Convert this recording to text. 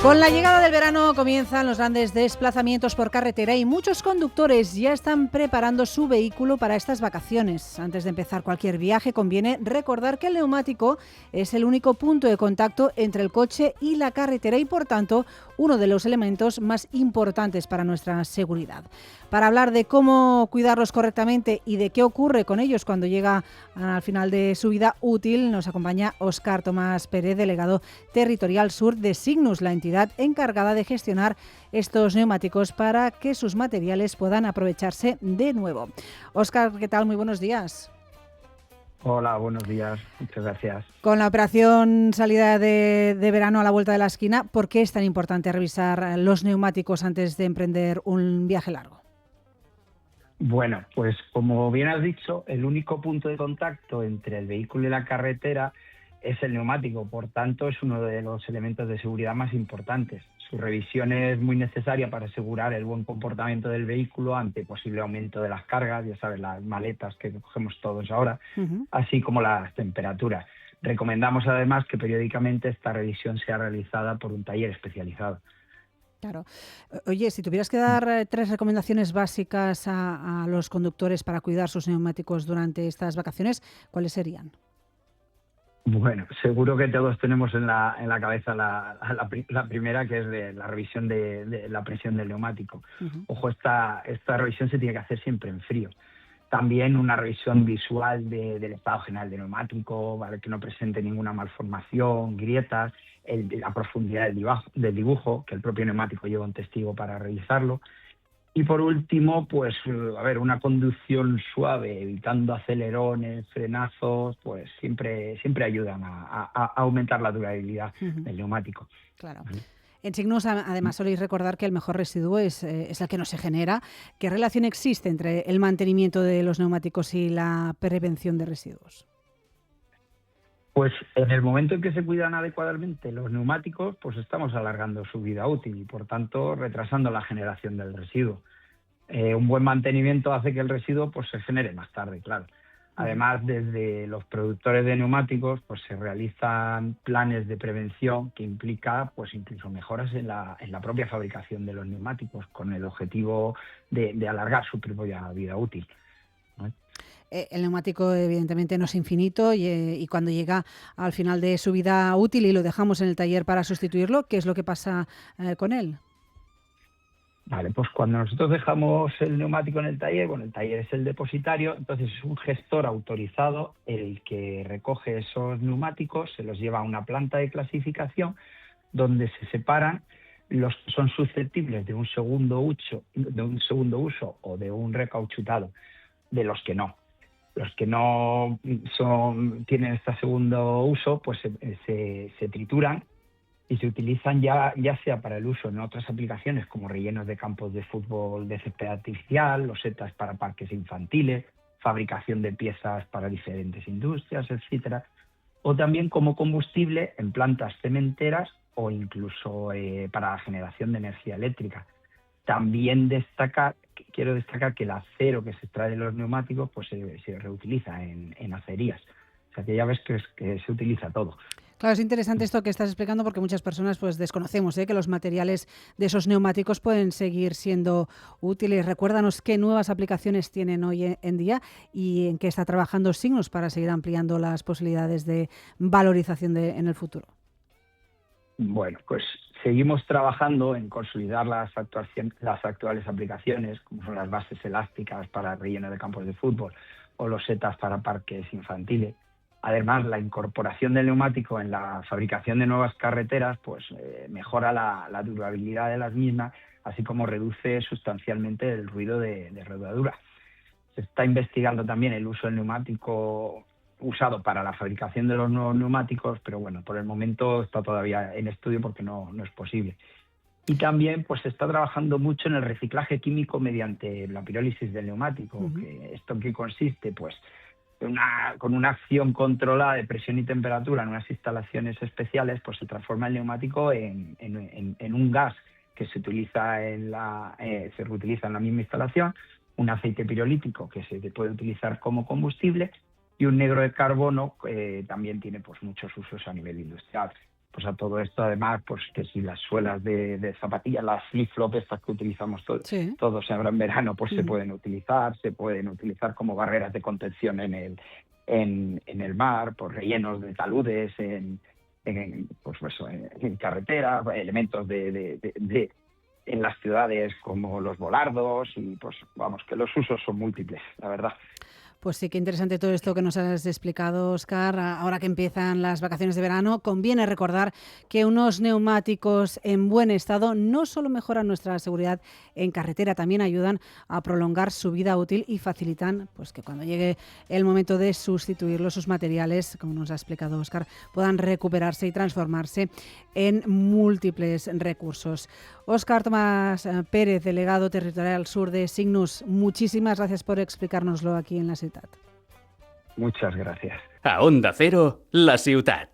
Con la llegada del verano comienzan los grandes desplazamientos por carretera y muchos conductores ya están preparando su vehículo para estas vacaciones. Antes de empezar cualquier viaje conviene recordar que el neumático es el único punto de contacto entre el coche y la carretera y por tanto uno de los elementos más importantes para nuestra seguridad. Para hablar de cómo cuidarlos correctamente y de qué ocurre con ellos cuando llega al final de su vida útil, nos acompaña Óscar Tomás Pérez, delegado territorial sur de Signus, la entidad encargada de gestionar estos neumáticos para que sus materiales puedan aprovecharse de nuevo. Óscar, ¿qué tal? Muy buenos días. Hola, buenos días. Muchas gracias. Con la operación salida de verano a la vuelta de la esquina, ¿por qué es tan importante revisar los neumáticos antes de emprender un viaje largo? Bueno, pues como bien has dicho, el único punto de contacto entre el vehículo y la carretera es el neumático. Por tanto, es uno de los elementos de seguridad más importantes. Su revisión es muy necesaria para asegurar el buen comportamiento del vehículo ante posible aumento de las cargas, ya sabes, las maletas que cogemos todos ahora, así como las temperaturas. Recomendamos además que periódicamente esta revisión sea realizada por un taller especializado. Claro. Oye, si tuvieras que dar 3 recomendaciones básicas a los conductores para cuidar sus neumáticos durante estas vacaciones, ¿cuáles serían? Bueno, seguro que todos tenemos en la cabeza la primera, que es de la revisión de la presión del neumático. Ojo, esta revisión se tiene que hacer siempre en frío. También una revisión visual del estado general del neumático, ¿vale? Que no presente ninguna malformación, grietas, la profundidad del dibujo, que el propio neumático lleva un testigo para realizarlo. Y por último, pues, una conducción suave, evitando acelerones, frenazos, pues siempre ayudan a aumentar la durabilidad del neumático. Claro. En Signus, además, soléis recordar que el mejor residuo es el que no se genera. ¿Qué relación existe entre el mantenimiento de los neumáticos y la prevención de residuos? Pues en el momento en que se cuidan adecuadamente los neumáticos, pues estamos alargando su vida útil y, por tanto, retrasando la generación del residuo. Un buen mantenimiento hace que el residuo pues se genere más tarde, claro. Además, desde los productores de neumáticos pues se realizan planes de prevención que implica pues incluso mejoras en la propia fabricación de los neumáticos con el objetivo de alargar su propia vida útil, ¿no? El neumático evidentemente no es infinito y cuando llega al final de su vida útil y lo dejamos en el taller para sustituirlo, ¿qué es lo que pasa con él? Vale, pues cuando nosotros dejamos el neumático en el taller, bueno, el taller es el depositario, entonces es un gestor autorizado el que recoge esos neumáticos, se los lleva a una planta de clasificación donde se separan los que son susceptibles de un segundo uso o de un recauchutado, de los que no. Los que no tienen este segundo uso, pues se trituran y se utilizan ya sea para el uso en otras aplicaciones como rellenos de campos de fútbol de césped artificial, losetas para parques infantiles, fabricación de piezas para diferentes industrias, etcétera, o también como combustible en plantas cementeras o incluso para la generación de energía eléctrica. También quiero destacar que el acero que se extrae de los neumáticos pues se reutiliza en acerías. O sea que ya ves que se utiliza todo. Claro, es interesante esto que estás explicando porque muchas personas pues desconocemos que los materiales de esos neumáticos pueden seguir siendo útiles. Recuérdanos qué nuevas aplicaciones tienen hoy en día y en qué está trabajando Signus para seguir ampliando las posibilidades de valorización en el futuro. Bueno, pues seguimos trabajando en consolidar las actuales aplicaciones, como son las bases elásticas para relleno de campos de fútbol o losetas para parques infantiles. Además, la incorporación del neumático en la fabricación de nuevas carreteras pues mejora la durabilidad de las mismas, así como reduce sustancialmente el ruido de rodadura. Se está investigando también el uso del neumático usado para la fabricación de los nuevos neumáticos, pero bueno, por el momento está todavía en estudio porque no es posible. Y también pues se está trabajando mucho en el reciclaje químico mediante la pirólisis del neumático. ¿Esto en qué consiste? Pues con una acción controlada de presión y temperatura en unas instalaciones especiales, pues se transforma el neumático en un gas que se reutiliza en la misma instalación, un aceite pirolítico que se puede utilizar como combustible y un negro de carbono que también tiene pues muchos usos a nivel industrial. Pues a todo esto, además, pues que si las suelas de zapatillas, las flip-flop estas que utilizamos Sí. todos ahora en verano, pues se pueden utilizar como barreras de contención en el mar, por rellenos de taludes, en carretera, elementos en las ciudades como los volardos, y pues vamos, que los usos son múltiples, la verdad. Pues sí, qué interesante todo esto que nos has explicado, Óscar. Ahora que empiezan las vacaciones de verano, conviene recordar que unos neumáticos en buen estado no solo mejoran nuestra seguridad en carretera, también ayudan a prolongar su vida útil y facilitan pues que cuando llegue el momento de sustituirlos, sus materiales, como nos ha explicado Óscar, puedan recuperarse y transformarse en múltiples recursos. Óscar Tomás Pérez, delegado territorial sur de Signus, muchísimas gracias por explicárnoslo aquí en La Ciutat. Muchas gracias. A Onda Cero, La Ciutat.